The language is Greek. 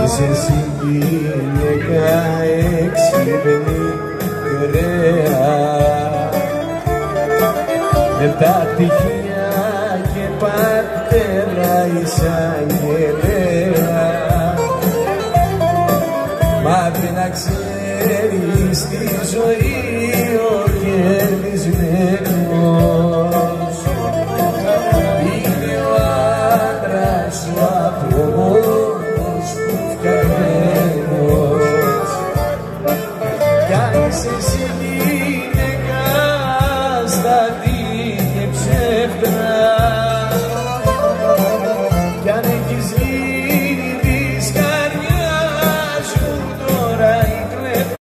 Είσαι εσύ γυναίκα έξυπνη και ωραία, με τα πτυχία και πατέρα εισαγγελέα. Μα πριν να ξέρεις τη ζωή